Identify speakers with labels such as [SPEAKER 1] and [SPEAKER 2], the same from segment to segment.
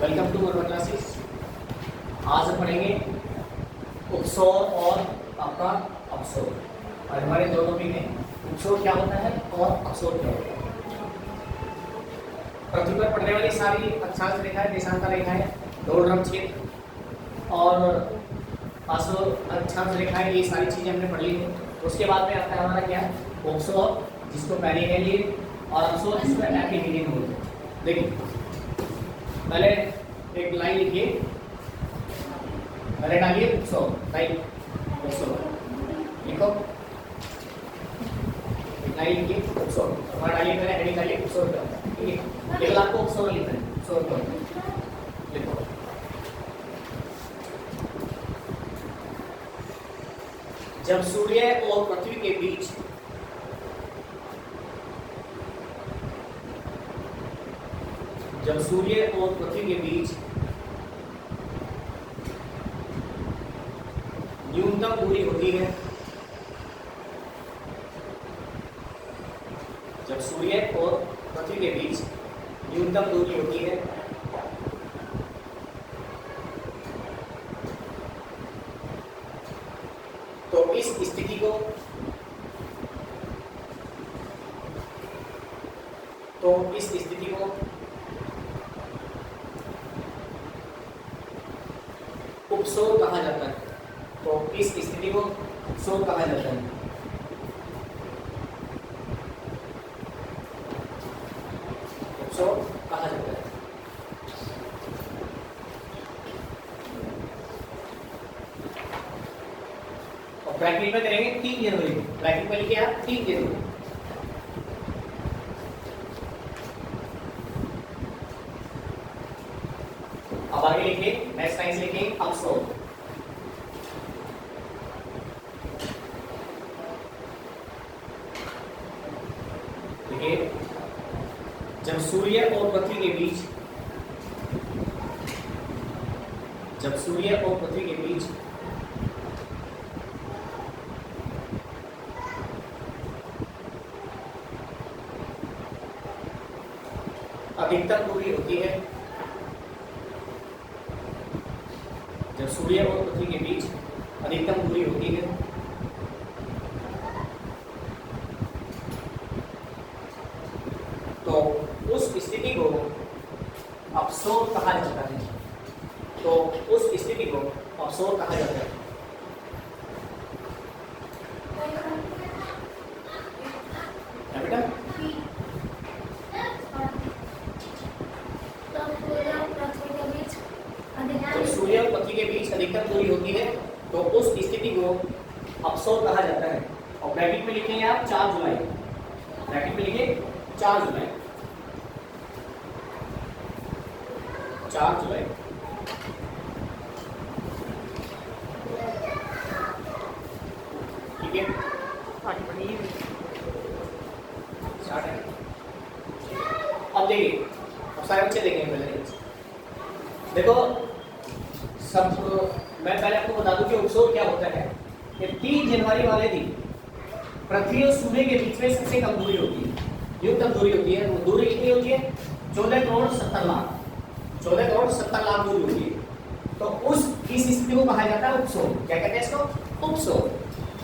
[SPEAKER 1] Welcome to our classes. आज हम पढ़ेंगे उपसौर और आपका अपसौर। और हमारे दो टॉपिक हैं, उपसौर क्या होता है और अपसौर क्या होता है। पृथ्वी पर पड़ने वाली सारी अक्षांश रेखाएं, देशांतर रेखाएं, दोलक्रम क्षेत्र और अक्षांश रेखाएं, ये सारी चीजें हमने पढ़ ली हैं। उसके बाद में आता है हमारा क्या, उपसौर, जिसको पेरिहेलियन और अपसौर जिसको एपिहेलियन बोलते हैं। देखिए पहले एक लाइन लिखिए, पहले डालिए उपसौर, लाइन उपसौर लिखो, एक लाइन लिखिए उपसौर, और डालिए पहले हेडिंग डालिए उपसौर क्या होता है। ठीक है, केवल आपको उपसौर लिखना है, उपसौर क्या होता है लिखो। जब सूर्य और पृथ्वी के बीच न्यूनतम दूरी होती है, जब सूर्य और पृथ्वी के बीच न्यूनतम दूरी होती है तो इस स्थिति को उपसौर कहा जाता है। तो इस स्थिति को उपसौर कहा जाता है। उपसौर कहा जाता है। और ब्रैकेट में करेंगे 3 जनवरी, ब्रैकेट में लिखिए आप 3 जनवरी। अब आगे लिखिए, नेक्स्ट लाइन लिखिए अपसौर। देखिए, जब सूर्य और पृथ्वी के बीच अधिकतम दूरी होती है, जब सूर्य और पृथ्वी के बीच अधिकतम दूरी होती है तो उस स्थिति को अपसौर कहा जाता है। तो उस स्थिति को अपसौर कहा जाता है। बेटा जब सूर्य और पृथ्वी के बीच अधिकतम दूरी होती है तो उस स्थिति को अपसौर कहा जाता है। और ब्रैकेट में लिखेंगे आप 4 जुलाई, ब्रैकेट में लिखिए 4 जुलाई, 4 जुलाई। ठीक है, अब देखिए, अब सारे बच्चे देखेंगे पहले। देखो सब, मैं पहले आपको बता दूं कि उपसौर क्या होता है। ये 3 जनवरी वाले दिन पृथ्वी और सूर्य के बीच में सबसे कम दूरी होती है, न्यूनतम दूरी होती है। वो दूरी कितनी होती है? 14 करोड़ 70 लाख, 14 करोड़ 70 लाख दूरी होती है। तो इस स्थिति को कहा जाता है उपसौर। क्या कहते हैं इसको? उपसौर।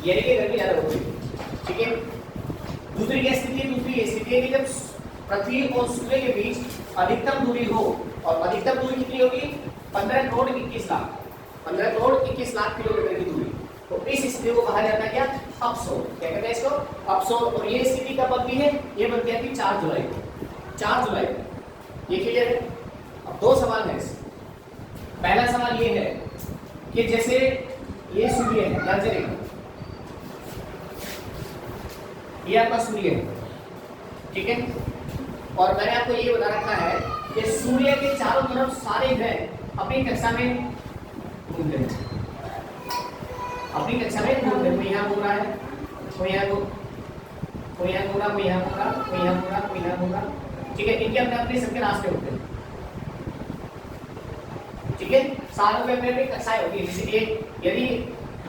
[SPEAKER 1] यानी कि गर्मी ज्यादा होती है। ठीक है, दूसरी क्या स्थिति है? दूसरी ये स्थिति है कि जब पृथ्वी और सूर्य के बीच अधिकतम दूरी हो, और अधिकतम दूरी कितनी होगी? 15 करोड़ 21 लाख, 15 करोड़ 21 लाख किलोमीटर की दूरी। तो इस स्थिति को कहा जाता है क्या? अपसौर। क्या कहते हैं इसको? अपसौर। और ये स्थिति कब बनती है? ये बनती है 4 जुलाई को, 4 जुलाई को। ये क्लियर है? अब 2 सवाल है। पहला सवाल ये है कि जैसे ये सूर्य है, ध्यान से देखो, ये आपका सूर्य है, ठीक है। और मैंने आपको ये बता रखा है कि सूर्य के चारों तरफ सारे ग्रह अपनी कक्षा में घूमते हैं, अपनी कक्षा में घूमते हैं। कोई यहाँ घूम रहा है, कोई यहाँ घूम रहा, कोई यहाँ घूम रहा, कोई यहाँ घूम रहा, कोई यहाँ घूम रहा। ठीक है, इनके अपने अपने सबके रास्ते होते हैं। ठीक है, सारों में अपने कक्षाएं होती है। जैसे यदि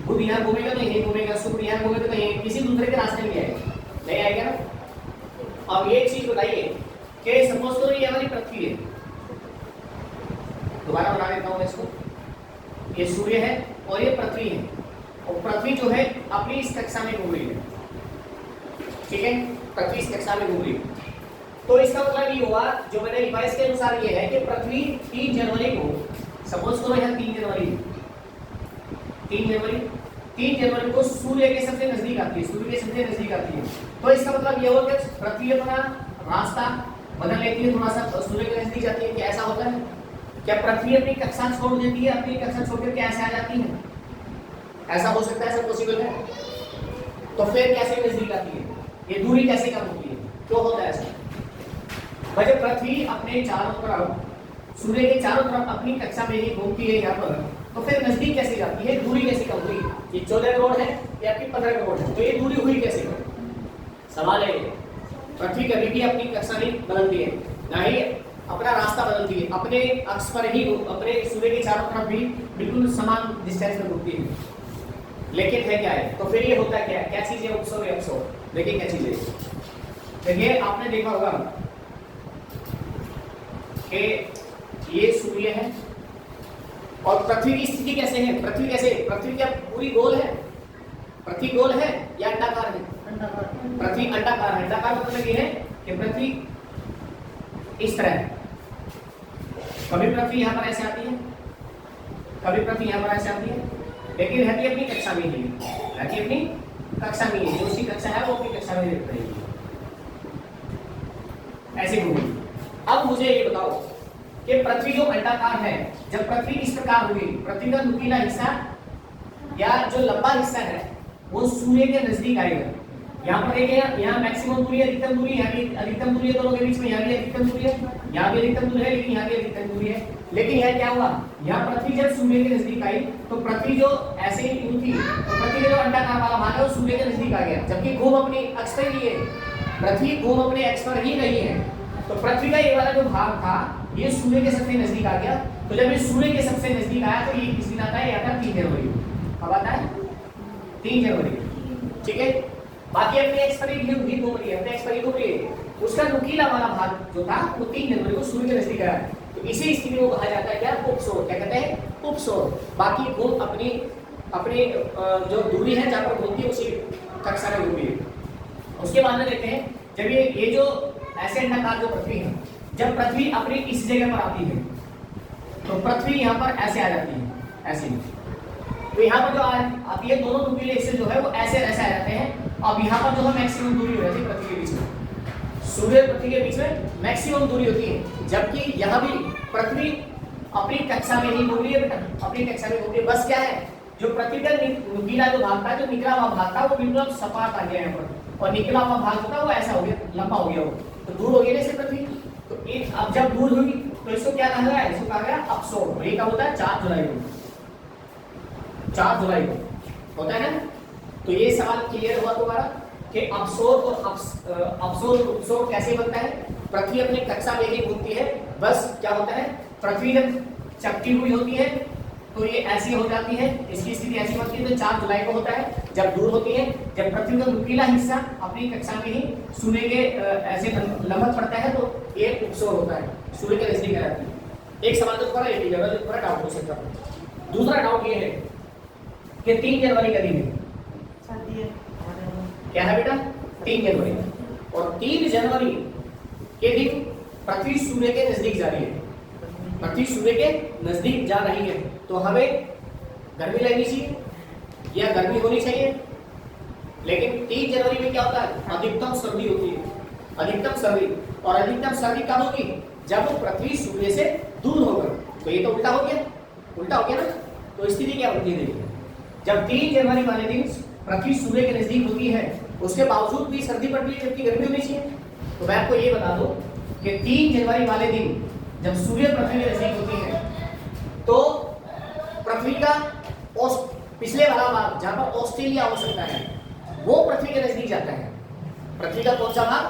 [SPEAKER 1] बुध यहाँ घूमेगा तो यही घूमेगा, शुक्र यहाँ घूमेगा तो यही, किसी दूसरे के रास्ते में आएगा, नहीं आएगा ना। अब ये चीज बताइए कि सपोज करो ये हमारी पृथ्वी है, दोबारा बना देता हूँ इसको। ये सूर्य है और ये पृथ्वी है, और पृथ्वी जो है अपनी इस कक्षा में घूम रही है, ठीक है, पृथ्वी इस कक्षा में घूम रही है। तो इसका मतलब ये हुआ, जो मैंने रिवाइज के अनुसार ये है कि पृथ्वी 3 जनवरी को, सपोज करो यहाँ 3 जनवरी को सूर्य के सबसे नजदीक आती है, सूर्य के सबसे नजदीक आती है। तो इसका मतलब ये होगा कि पृथ्वी अपना रास्ता बदल लेती है, थोड़ा सा सूर्य के नजदीक जाती है। क्या ऐसा होता है? क्या पृथ्वी अपनी कक्षा छोड़ देती है, अपनी कक्षा छोड़ करके ऐसे आ जाती है? ऐसा हो सकता है, ऐसा पॉसिबल है? तो फिर कैसे नजदीक आती है? ये दूरी कैसे कम होती है? क्यों होता है ऐसा? भाई जब पृथ्वी अपने चारों तरफ, सूर्य के चारों तरफ अपनी कक्षा में ही घूमती है यहाँ पर, तो फिर नजदीक कैसे जाती है? दूरी कैसे कम हुई? ये 14 करोड़ है या फिर 15 करोड़ है, तो ये दूरी हुई कैसे कम? सवाल है। पृथ्वी कभी भी अपनी कक्षा नहीं बदलती है, ना ही अपना रास्ता बदलती है, अपने अक्ष पर ही, अपने सूर्य के चारों तरफ भी बिल्कुल समान डिस्टेंस में घूमती है। लेकिन है क्या है? तो फिर ये होता क्या है? क्या चीज है? उपसौर या अपसौर? देखिए क्या चीज है। देखिए आपने देखा होगा कि ये सूर्य है और पृथ्वी की स्थिति कैसे है? पृथ्वी कैसे? पृथ्वी क्या पूरी गोल है? पृथ्वी गोल है या अंडाकार है? पृथ्वी अंडाकार है। अंडाकार मतलब ये है कि पृथ्वी इस तरह है। कभी पृथ्वी यहाँ पर ऐसे आती है, कभी पृथ्वी यहाँ पर ऐसे आती है, लेकिन रहती अपनी कक्षा में ही, रहती अपनी कक्षा में ही, जो उसकी कक्षा है वो अपनी कक्षा में रहेगी, ऐसे घूमेगी। अब मुझे ये बताओ कि पृथ्वी जो अंडाकार है, जब पृथ्वी इस प्रकार होगी, पृथ्वी का नुकीला हिस्सा या जो लंबा हिस्सा है वो सूर्य के नजदीक आएगा। यहाँ पर देखिए, यहाँ मैक्सिमम दूरी है, अधिकतम दूरी, यहाँ भी अधिकतम दूरी है, दोनों के बीच में यहाँ भी अधिकतम दूरी है, यहाँ भी अधिकतम दूरी है, लेकिन यहाँ भी अधिकतम दूरी है। लेकिन यह क्या हुआ, यहाँ पृथ्वी जब सूर्य के नजदीक आई तो पृथ्वी जो ऐसे ही यूं थी, तो पृथ्वी का जो अंडाकार वाला भाग है वो सूर्य के नजदीक आ गया, जबकि घूम अपनी अक्ष पर ही है, पृथ्वी घूम अपने अक्ष पर ही नहीं है। तो पृथ्वी का ये वाला जो भाग था ये सूर्य के सबसे नजदीक आ गया। तो जब ये सूर्य के सबसे नजदीक आया तो ये किस दिन आता है? ये आता है 3 जनवरी। कब आता है? 3 जनवरी, ठीक है। बाकी अपने एक्स पर ही घूम रही है, अपने एक्स पर ही घूम रही है, उसका नुकीला वाला भाग जो था वो 3 जनवरी को सूर्य के नजदीक आया। तो इसी स्थिति को कहा जाता है क्या? उपसौर। क्या कहते हैं? उपसौर। बाकी घूम अपनी अपनी जो दूरी है जहाँ पर घूमती है उसी कक्षा में घूमती है। उसके बाद में देखते हैं, जब ये जो ऐसे अंडाकार जो पृथ्वी है, जब पृथ्वी अपनी इस जगह पर आती है तो पृथ्वी यहाँ पर ऐसे आ जाती है, ऐसे। तो यहाँ पर जो आती है दोनों नुकीले हिस्से जो है वो ऐसे ऐसे आ जाते हैं। अब यहाँ पर जो है मैक्सिमम दूरी हो जाती है पृथ्वी के बीच में, सूर्य पृथ्वी के बीच में मैक्सिमम दूरी होती है, जबकि यहाँ भी पृथ्वी अपनी कक्षा में ही घूम रही है बेटा, अपनी कक्षा में घूम रही है। बस क्या है, जो पृथ्वी का नुकीला जो भाग था, जो निकला हुआ भाग था वो बिल्कुल सपाट आ गया यहाँ पर, और निकला हुआ भाग जो था वो ऐसा हो गया, लंबा हो गया, वो तो दूर हो गया ना इससे पृथ्वी। तो एक अब जब दूर होगी तो इसको क्या कहा गया? इसको कहा गया अपसौर। और ये कब होता है? 4 जुलाई को, 4 जुलाई को होता है ना। तो ये सवाल क्लियर हुआ तुम्हारा कि अपसौर और अपसौर उपसौर कैसे बनता है? पृथ्वी अपनी कक्षा में ही घूमती है, बस क्या होता है, पृथ्वी जब चपटी हुई होती है तो ये ऐसी हो जाती है, इसकी स्थिति ऐसी बनती है। तो 4 जुलाई को होता है जब दूर होती है, जब पृथ्वी का नुकीला हिस्सा अपनी कक्षा में ही सूर्य के ऐसे लम्बत पड़ता है तो ये उपसौर होता है, सूर्य के नजदीक आ जाती है। एक सवाल तो थोड़ा ये जगह जो थोड़ा डाउट हो सकता है। दूसरा डाउट ये है कि 3 जनवरी का दिन है, क्या है बेटा? 3 जनवरी। और 3 जनवरी के दिन पृथ्वी सूर्य के नजदीक जा रही है, पृथ्वी सूर्य के नजदीक जा रही है, तो हमें गर्मी लगनी चाहिए या गर्मी होनी चाहिए। लेकिन 3 जनवरी में क्या होता है? अधिकतम सर्दी होती है, अधिकतम सर्दी। और अधिकतम सर्दी कब होगी? जब वो पृथ्वी सूर्य से दूर होगा। तो ये तो उल्टा हो गया, उल्टा हो गया ना। तो स्थिति क्या होती है? देखिए, जब 3 जनवरी वाले दिन पृथ्वी सूर्य के नजदीक होती है, उसके बावजूद भी सर्दी पड़ती है जबकि गर्मी होनी चाहिए। तो मैं आपको ये बता दूं कि 3 जनवरी वाले दिन जब सूर्य पृथ्वी के नजदीक होती है तो पृथ्वी का पिछले वाला भाग जहां पर ऑस्ट्रेलिया हो सकता है वो पृथ्वी के नजदीक जाता है। पृथ्वी का कौन सा भाग?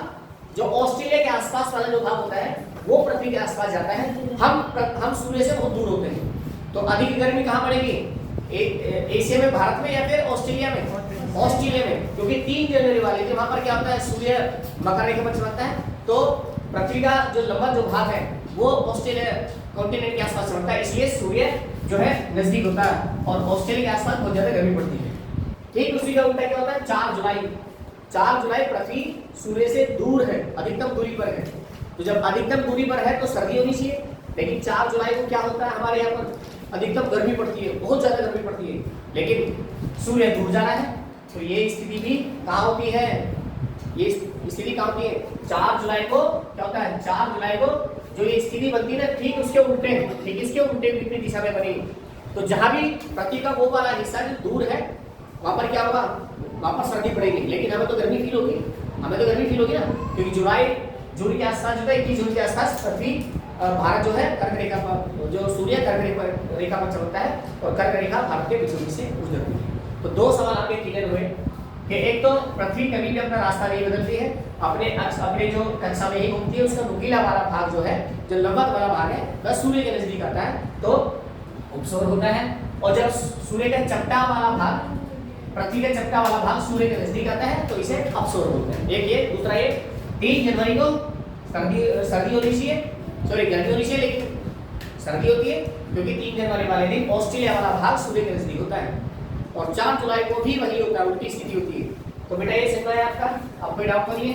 [SPEAKER 1] जो ऑस्ट्रेलिया के आसपास वाला जो भाग होता है वो पृथ्वी के आसपास जाता है। हम सूर्य से बहुत दूर होते हैं। तो अधिक गर्मी कहाँ पड़ेगी? एशिया में, भारत में, या फिर ऑस्ट्रेलिया में? ऑस्ट्रेलिया में, क्योंकि 3 जनवरी वाले दिन वहां पर क्या होता है? सूर्य मकर रेखा पर चमकता है, तो पृथ्वी का जो लंबा जो भाग है वो ऑस्ट्रेलिया कॉन्टिनेंट के आसपास चमकता है, इसलिए सूर्य जो है नजदीक होता है और ऑस्ट्रेलिया के आसपास बहुत ज्यादा गर्मी पड़ती है। ठीक उसी का उल्टा क्या होता है, 4 जुलाई पृथ्वी सूर्य से दूर है, अधिकतम दूरी पर है। तो जब अधिकतम दूरी पर है तो सर्दी होनी चाहिए, लेकिन 4 जुलाई को क्या होता है, हमारे यहाँ पर अधिकतम गर्मी पड़ती है, बहुत ज्यादा गर्मी पड़ती है, लेकिन सूर्य दूर जा रहा है। तो ये स्थिति भी कहाँ होती है, ये स्थिति कहाँ होती है, 4 जुलाई को क्या होता है, 4 जुलाई को जो ये स्थिति बनती है ना, ठीक उसके उल्टे, ठीक इसके उल्टे विपरीत दिशा में बनी। तो जहां भी पृथ्वी का वो वाला हिस्सा जो दूर है वहां पर क्या होगा, वहां पर सर्दी पड़ेगी, लेकिन हमें तो गर्मी फील होगी, हमें तो गर्मी फील होगी ना, क्योंकि जून के आसपास जो है 21 जून के आसपास पृथ्वी भारत जो है कर्क रेखा पर, जो सूर्य कर्क रेखा पर चमकता है और कर्क रेखा भारत के बीचों बीच से गुजरती है। तो 2 सवाल आपके क्लियर हुए कि एक तो पृथ्वी कभी भी अपना रास्ता नहीं बदलती है, अपने जो कक्षा में ही घूमती है, उसका नुकीला वाला भाग जो है, जो लंबवत वाला भाग है, वह सूर्य के नजदीक आता है तो उपसौर होता है, और जब सूर्य का चपटा वाला भाग, पृथ्वी का चपटा वाला भाग सूर्य के नजदीक आता है तो इसे अपसौर बोलते हैं। एक ये, दूसरा ये 3 जनवरी को सर्दी होनी चाहिए, सॉरी गर्मी होनी चाहिए, लेकिन सर्दी होती है क्योंकि 3 जनवरी वाले दिन ऑस्ट्रेलिया वाला भाग सूर्य के नजदीक होता है, और 4 जुलाई को भी वही होता है, उल्टी स्थिति होती है। तो बेटा ये सिंपल है आपका, आप कोई डाउट करिए।